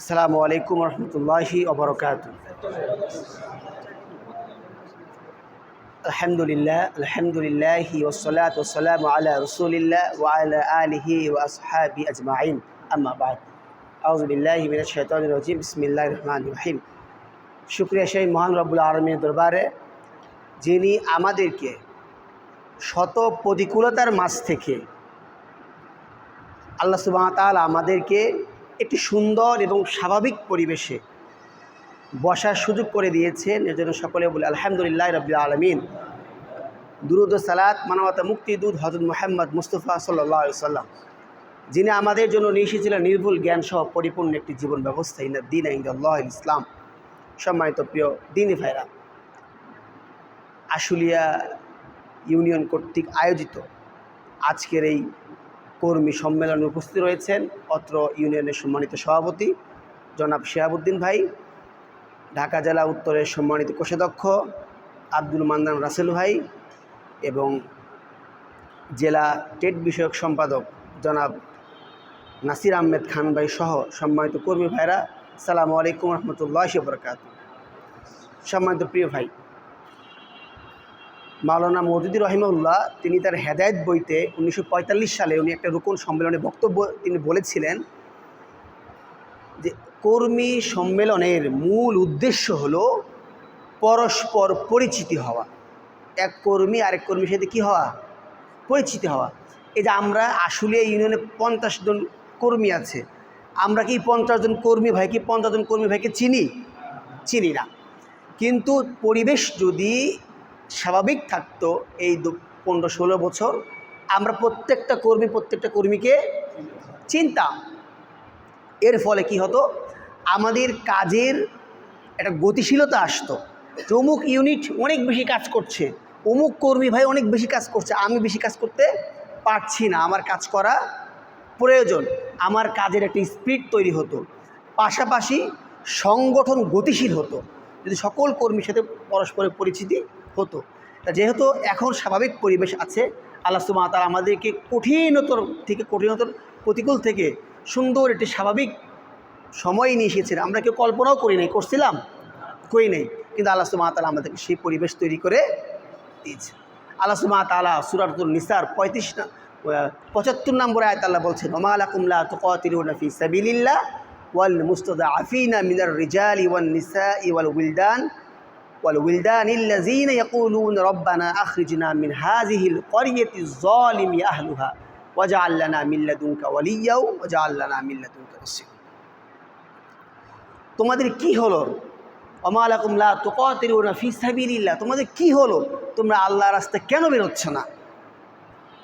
আসসালামু আলাইকুম রহমতুল্লাহি ওবরাকাতুহু। আলহামদুলিল্লাহি ওয়াসসালাতু ওয়াসসালামু আলা রাসূলিল্লাহ ওয়া আলা আলিহি ওয়া আসহাবিহি আজমাইন, আম্মা বা'দ। আউযু বিল্লাহি মিনাশ শাইতানির রাজীম। বিসমিল্লাহির রহমানির রহিম। শুকরিয়া সেই মহান রব্বুল আলামিনের দরবারে, যিনি আমাদেরকে শত প্রতিকূলতার মাঝ থেকে আল্লাহ সুবহানাহু ওয়া তাআলা আমাদেরকে একটি সুন্দর এবং স্বাভাবিক পরিবেশে বসার সুযোগ করে দিয়েছেন। এর জন্য সকলে বলে আলহামদুলিল্লাহ রাব্বিল আলামিন। দুরূদ ও সালাত মানবতা মুক্তি দূত হযরত মুহাম্মদ মুস্তাফা সাল্লাল্লাহু আলাইহি ওয়াসাল্লাম, যিনি আমাদের জন্য নিয়ে এসেছিলেন নির্ভুল জ্ঞান সহ পরিপূর্ণ একটি জীবন ব্যবস্থা। ইন্না দ্বীনা ইনদাল্লাহিল ইসলাম। সম্মানিত প্রিয় দ্বীনী ভাইরা, আশুলিয়া ইউনিয়ন কর্তৃক আয়োজিত আজকের এই কর্মী সম্মেলনে উপস্থিত রয়েছেন অত্র ইউনিয়নের সম্মানিত সভাপতি জনাব শিহাবুদ্দিন ভাই, ঢাকা জেলা উত্তরের সম্মানিত কোষাধ্যক্ষ আব্দুল মান্নান রাসেল ভাই এবং জেলা টেট বিষয়ক সম্পাদক জনাব নাসির আহমেদ খান ভাই সহ সম্মানিত কর্মী ভাইরা, আসসালামু আলাইকুম রহমতুল্লাহি ওয়া বারাকাতুহু। সম্মানিত প্রিয় ভাই, মাওলানা মওদুদী রহিমাহুল্লাহ তিনি তার হেদায়েত বইতে 1945 সালে উনি একটা রুকন সম্মেলনে বক্তব্য তিনি বলেছিলেন যে কর্মী সম্মেলনের মূল উদ্দেশ্য হলো পরস্পর পরিচিতি হওয়া। এক কর্মী আরেক কর্মীর সাথে কী হওয়া? পরিচিতি হওয়া। এই যে আমরা আশুলিয়া ইউনিয়নে 50 জন কর্মী আছে, আমরা কি 50 জন কর্মী ভাইকে চিনি না। কিন্তু পরিবেশ যদি স্বাভাবিক থাকতো এই 15-16 বছর আমরা প্রত্যেকটা কর্মীকে চিনতাম। এর ফলে কি হতো, আমাদের কাজের একটা গতিশীলতা আসতো। অমুক ইউনিট অনেক বেশি কাজ করছে, অমুক কর্মী ভাই অনেক বেশি কাজ করছে, আমি বেশি কাজ করতে পারছি না, আমার কাজ করা প্রয়োজন। আমার কাজের একটা স্পিড তৈরি হতো, পাশাপাশি সংগঠন গতিশীল হতো যদি সকল কর্মীর সাথে পরস্পরের পরিচিতি হতো। যেহেতু এখন স্বাভাবিক পরিবেশ আছে, আল্লাহ সুবহানাহু ওয়া তাআলা আমাদেরকে কঠিনতর প্রতিকূল থেকে সুন্দর একটি স্বাভাবিক সময় নিয়ে এসেছেন। আমরা কেউ কল্পনাও করি নাই, করি নাই, কিন্তু আল্লাহ সুবহানাহু ওয়া তাআলা আমাদেরকে সেই পরিবেশ তৈরি করে দিয়েছে। আল্লাহ সুবহানাহু ওয়া তাআলা সূরাতুন নিসার 75 নম্বর আয়াত আল্লাহ বলছেন, ওয়া মা লাকুম লা তুকাতিলুনা ফি সাবিলিল্লাহ ওয়াল মুস্তাদআফিনা মিনার রিজালি ওয়ান নিসাই ওয়াল উইলদানিল্লাযীনা ইয়াকুলুনা রাব্বানা আখরিজনা মিন হাযিহিল ক্বরিয়াতিজ যালিমি আহলুহা ওয়াজআল লানা মিন লাদুনকা ওয়ালিয়্যা ওয়াজআল লানা মিন লাদুনকা নাসীরা। তোমাদের কি হলো? ওয়া মা লাকুম লা তুকাতিলুনা ফি সাবিলিল্লাহ, তোমাদের কি হলো? তোমরা আল্লাহর রাস্তায় কেন বেরোচ্ছ না?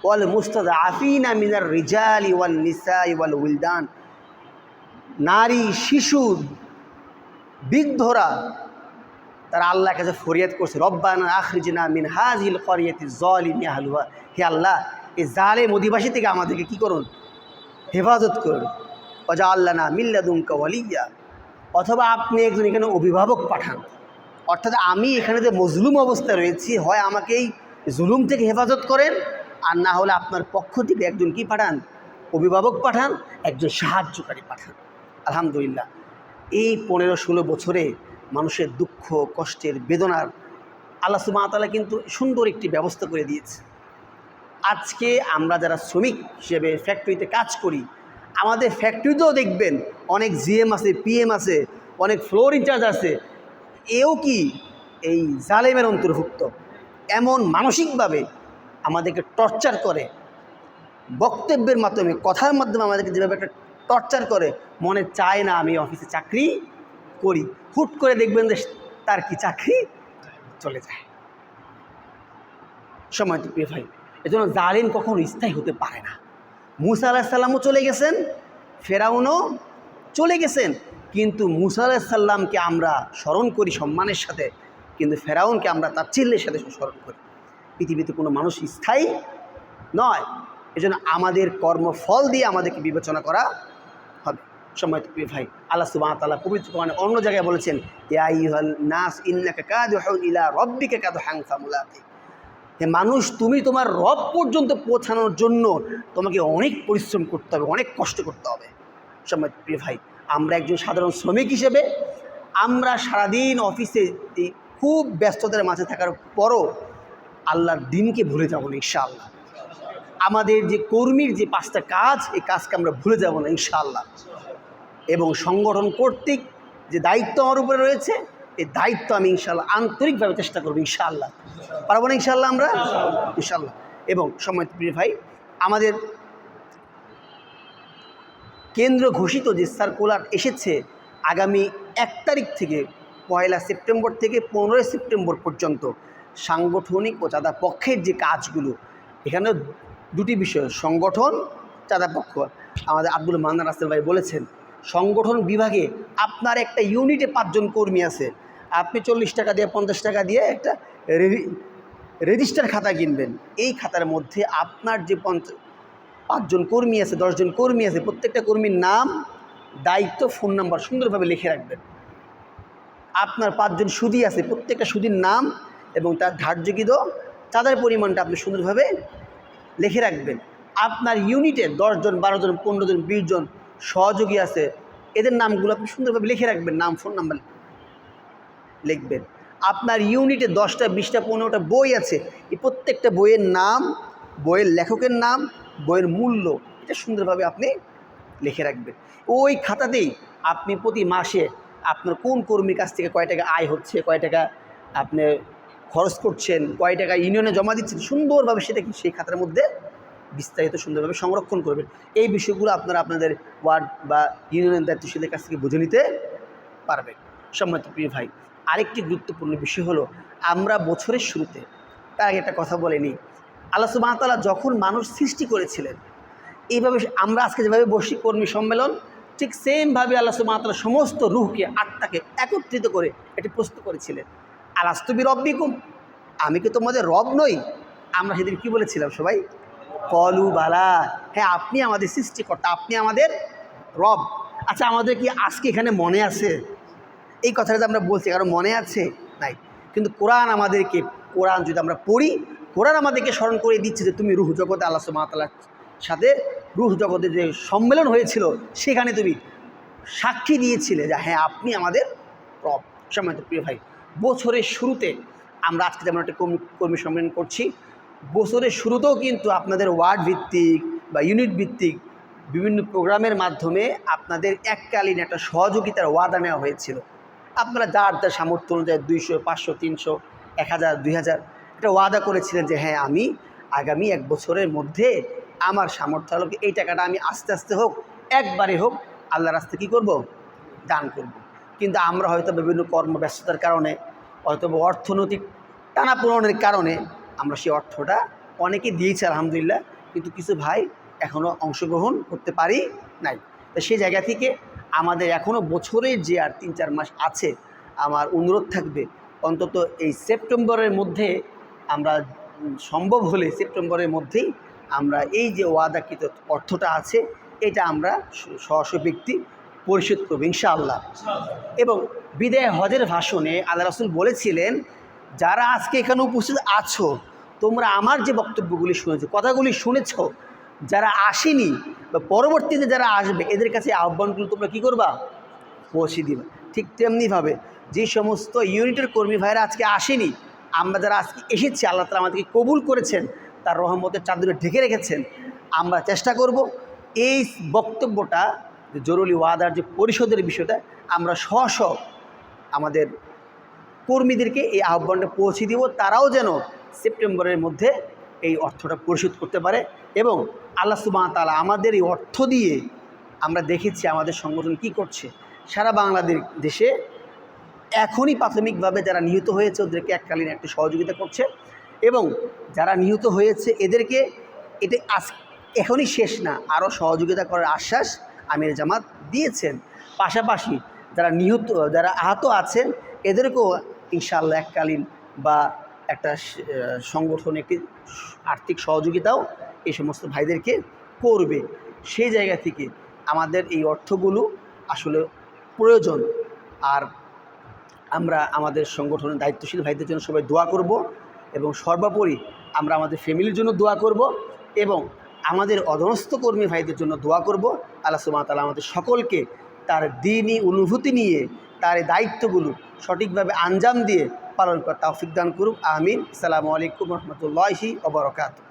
ওয়াল মুস্তাদআফিনা মিনার রিজালি ওয়ান নিসাই ওয়াল উইলদান, নারী, শিশু, বৃদ্ধরা তারা আল্লাহর কাছে ফরিয়াদ করছে, রব্বানা আখরিজনা মিন হাযিহিল ক্বরিয়াতিজ যালিমি আহলুহা, হে আল্লাহ এই জালেম অধিবাসী থেকে আমাদেরকে কী করুন? হেফাজত করুন। ওয়াজআল লানা মিন লাদুনকা ওয়ালিয়্যা, অথবা আপনি একজন এখানে অভিভাবক পাঠান, অর্থাৎ আমি এখানে যে মজলুম অবস্থায় রয়েছি, হয় আমাকে এই জুলুম থেকে হেফাজত করেন, আর না হলে আপনার পক্ষ থেকে একজন কি পাঠান? অভিভাবক পাঠান, একজন সাহায্যকারী পাঠান। আলহামদুলিল্লাহ, এই 15-16 বছরে মানুষের দুঃখ কষ্টের বেদনার আল্লাহ সুবহানাহু ওয়া তাআলা কিন্তু সুন্দর একটি ব্যবস্থা করে দিয়েছে। আজকে আমরা যারা শ্রমিক হিসেবে ফ্যাক্টরিতে কাজ করি, আমাদের ফ্যাক্টরিতেও দেখবেন অনেক জিএম আছে, পিএম আছে, অনেক ফ্লোর ইনচার্জ আছে, এও কি এই জালেমের অন্তর্ভুক্ত। এমন মানসিকভাবে আমাদেরকে টর্চার করে, বক্তব্যের মাধ্যমে, কথার মাধ্যমে আমাদেরকে যেভাবে একটা টর্চার করে, মনে চায় না আমি অফিসে চাকরি করি। হুট করে দেখবেন যে তার কি চাকরি চলে যায়। সময় তো প্রিয় ভাই, এজন্য জালিম কখনো স্থায়ী হতে পারে না। মুসা আলাইহিস সালামও চলে গেছেন, ফেরাউনও চলে গেছেন, কিন্তু মুসা আলাইহিস সালামকে আমরা স্মরণ করি সম্মানের সাথে, কিন্তু ফেরাউনকে আমরা তাচ্ছিল্যের সাথে স্মরণ করি। পৃথিবীতে কোনো মানুষ স্থায়ী নয়, এজন্য আমাদের কর্মফল দিয়ে আমাদেরকে বিবেচনা করা হবে। সম্মানিত প্রিয় ভাই, আল্লাহ সুবহানাহু ওয়া তাআলা পবিত্র কোরআনে অন্য জায়গায় বলেছেন, ইয়া আইয়ুহান নাস ইন্নাকা কাদিহুন ইলা রাব্বিকা কাদহান ফামুলাকি, হে মানুষ, তুমি তোমার রব পর্যন্ত পৌঁছানোর জন্য তোমাকে অনেক পরিশ্রম করতে হবে, অনেক কষ্ট করতে হবে। সম্মানিত প্রিয় ভাই, আমরা একজন সাধারণ শ্রমিক হিসেবে আমরা সারাদিন অফিসে খুব ব্যস্ততার মাঝে থাকার পরও আল্লাহর দিনকে ভুলে যাব না ইনশাআল্লাহ। আমাদের যে কর্মীর যে 5টা কাজ, এই কাজকে আমরা ভুলে যাব না ইনশাআল্লাহ। এবং সংগঠন কর্তৃক যে দায়িত্ব আমার উপরে রয়েছে, এই দায়িত্ব আমি ইনশাআল্লাহ আন্তরিকভাবে চেষ্টা করব ইনশাআল্লাহ। পারবো না ইনশাআল্লাহ আমরা? ইনশাআল্লাহ। এবং সম্মানিত প্রিয় ভাই, আমাদের কেন্দ্র ঘোষিত যে সার্কুলার এসেছে আগামী 1 তারিখ থেকে 1 সেপ্টেম্বর থেকে 15 সেপ্টেম্বর পর্যন্ত সাংগঠনিক ও চাঁদা পক্ষের যে কাজগুলো, এখানে দুটি বিষয়, সংগঠন, চাঁদা পক্ষ। আমাদের আব্দুল মান্নান রাসেল ভাই বলেছেন সংগঠন বিভাগে আপনার একটা ইউনিটে 5 জন কর্মী আছে, আপনি 40 টাকা দিয়ে 50 টাকা দিয়ে একটা রেজিস্টার খাতা কিনবেন। এই খাতার মধ্যে আপনার যে 5 জন কর্মী আছে, 10 জন কর্মী আছে, প্রত্যেকটা কর্মীর নাম, দায়িত্ব, ফোন নাম্বার সুন্দরভাবে লিখে রাখবেন। আপনার 5 জন সুদী আছে, প্রত্যেকটা সুদীর নাম এবং তার ধার্যকৃত চাঁদার পরিমাণটা আপনি সুন্দরভাবে লিখে রাখবেন। আপনার ইউনিটে 10 জন, 12 জন, 15 জন, 20 জন সহযোগী আছে, এদের নামগুলো আপনি সুন্দরভাবে লিখে রাখবেন, নাম, ফোন নাম্বার লিখবেন। আপনার ইউনিটে 10টা, 20টা, 15টা বই আছে, এই প্রত্যেকটা বইয়ের নাম, বইয়ের লেখকের নাম, বইয়ের মূল্য, এটা সুন্দরভাবে আপনি লিখে রাখবেন। ওই খাতাতেই আপনি প্রতি মাসে আপনার কোন কর্মীর কাছ থেকে কয় টাকা আয় হচ্ছে, কয় টাকা আপনি খরচ করছেন, কয় টাকা ইউনিয়নে জমা দিচ্ছেন, সুন্দরভাবে সেটা কি সেই খাতার মধ্যে বিস্তারিত সুন্দরভাবে সংরক্ষণ করবেন। এই বিষয়গুলো আপনারা আপনাদের ওয়ার্ড বা ইউনিয়নের দায়িত্বশীলের কাছ থেকে বুঝে নিতে পারবেন। সম্মানিত প্রিয় ভাই, আরেকটি গুরুত্বপূর্ণ বিষয় হলো আমরা বছরের শুরুতে, তার আগে একটা কথা বলে নিই, আল্লাহ সুবহানাহু ওয়া তাআলা যখন মানুষ সৃষ্টি করেছিলেন, এইভাবে আমরা আজকে যেভাবে বসি কর্মী সম্মেলন, ঠিক সেমভাবে আল্লাহ সুবহানাহু ওয়া তাআলা সমস্ত রূহকে, আত্মাকে একত্রিত করে এটি প্রস্তুত করেছিলেন। আলাস্তু বিরব্বিকুম, আমি কি তোমাদের রব নই? আমরা সেদিন কি বলেছিলাম সবাই? কলু বালা, হ্যাঁ আপনি আমাদের সৃষ্টিকর্তা, আপনি আমাদের রব। আচ্ছা, আমাদের কি আজকে এখানে মনে আছে এই কথাটা আমরা বলছি? কারণ মনে আছে নাই, কিন্তু কোরআন আমাদেরকে, কোরআন যদি আমরা পড়ি, কোরআন আমাদেরকে স্মরণ করে দিচ্ছে যে তুমি রূহ জগতে আল্লাহ সুবহানাহু ওয়া তাআলার সাথে রূহ জগতে যে সম্মেলন হয়েছিল সেখানে তুমি সাক্ষী দিয়েছিলে যে হ্যাঁ আপনি আমাদের রব। সম্মানিত প্রিয় ভাই, বছরের শুরুতে আমরা আজকে যেমন একটা কর্মী সম্মেলন করছি, বছরের শুরুতেও কিন্তু আপনাদের ওয়ার্ড ভিত্তিক বা ইউনিট ভিত্তিক বিভিন্ন প্রোগ্রামের মাধ্যমে আপনাদের এককালীন একটা সহযোগিতার ওয়াদা নেওয়া হয়েছিল। আপনারা যার যার সামর্থ্য অনুযায়ী 200, 500, 300, 1000, 2000 একটা ওয়াদা করেছিলেন যে হ্যাঁ আমি আগামী 1 বছরের মধ্যে আমার সামর্থ্য আলোকে এই টাকাটা আমি আস্তে আস্তে হোক, একবারে হোক, আল্লাহর রাস্তায় কী করব? দান করব। কিন্তু আমরা হয়তো বিভিন্ন কর্মব্যস্ততার কারণে, হয়তো অর্থনৈতিক টানাপোড়েনের কারণে আমরা সেই অর্থটা অনেকে দিয়েছি আলহামদুলিল্লাহ, কিন্তু কিছু ভাই এখনও অংশগ্রহণ করতে পারি নাই। তো সেই জায়গা থেকে আমাদের এখনও বছরের যে আর 3-4 মাস আছে, আমার অনুরোধ থাকবে অন্তত এই সেপ্টেম্বরের মধ্যে আমরা সম্ভব হলে সেপ্টেম্বরের মধ্যেই আমরা এই যে ওয়াদাকৃত অর্থটা আছে এটা আমরা স্ব ব্যক্তি পরিশোধ করব ইনশাআল্লাহ। এবং বিদায় হজের ভাষণে আল্লাহ রাসূল বলেছিলেন, যারা আজকে এখানে উপস্থিত আছো, তোমরা আমার যে বক্তব্যগুলি শুনেছো, কথাগুলি শুনেছ, যারা আসেনি বা পরবর্তীতে যারা আসবে এদের কাছে আহ্বানগুলো তোমরা কী করবা? পৌঁছে দিবা। ঠিক তেমনিভাবে যে সমস্ত ইউনিটের কর্মী ভাইরা আজকে আসেনি, আমরা যারা আজকে এসেছি, আল্লাহ তাআলা আমাদেরকে কবুল করেছেন, তার রহমতের চাদরে ঢেকে রেখেছেন। আমরা চেষ্টা করব এই বক্তব্যটা, যে জরুরি ওয়াদার যে পরিশোধের বিষয়টা, আমরা স্ব আমাদের কর্মীদেরকে এই আহ্বানটা পৌঁছে দিব, তারাও যেন সেপ্টেম্বরের মধ্যে এই অর্থটা পরিশোধ করতে পারে। এবং আল্লাহ সুবহানাহু ওয়া তাআলা আমাদের এই অর্থ দিয়ে, আমরা দেখেছি আমাদের সংগঠন কি করছে, সারা বাংলাদেশে এখনই প্রাথমিকভাবে যারা নিহত হয়েছে ওদেরকে এককালীন একটা সহযোগিতা করছে, এবং যারা নিহত হয়েছে এদেরকে এটা এখনই শেষ না, আরও সহযোগিতা করার আশ্বাস আমির জামাত দিয়েছেন। পাশাপাশি যারা আহত আছেন এদেরকেও ইনশাআল্লাহ এককালীন বা একটা সংগঠন একটি আর্থিক সহযোগিতাও এই সমস্ত ভাইদেরকে করবে। সেই জায়গা থেকে আমাদের এই অর্থগুলো আসলে প্রয়োজন। আর আমরা আমাদের সংগঠনের দায়িত্বশীল ভাইদের জন্য সবাই দোয়া করব, এবং সর্বোপরি আমরা আমাদের ফ্যামিলির জন্য দোয়া করব, এবং আমাদের অধস্তন কর্মী ভাইদের জন্য দোয়া করব। আল্লাহ সুবহানাহু ওয়া তাআলা আমাদের সকলকে তার দ্বীনি অনুভূতি নিয়ে তার এই দায়িত্বগুলো সঠিকভাবে আঞ্জাম দিয়ে পালন করার তৌফিক দান করুক। আমিন। আসসালামু আলাইকুম রহমতুল্লাহি ওয়া বারাকাতুহু।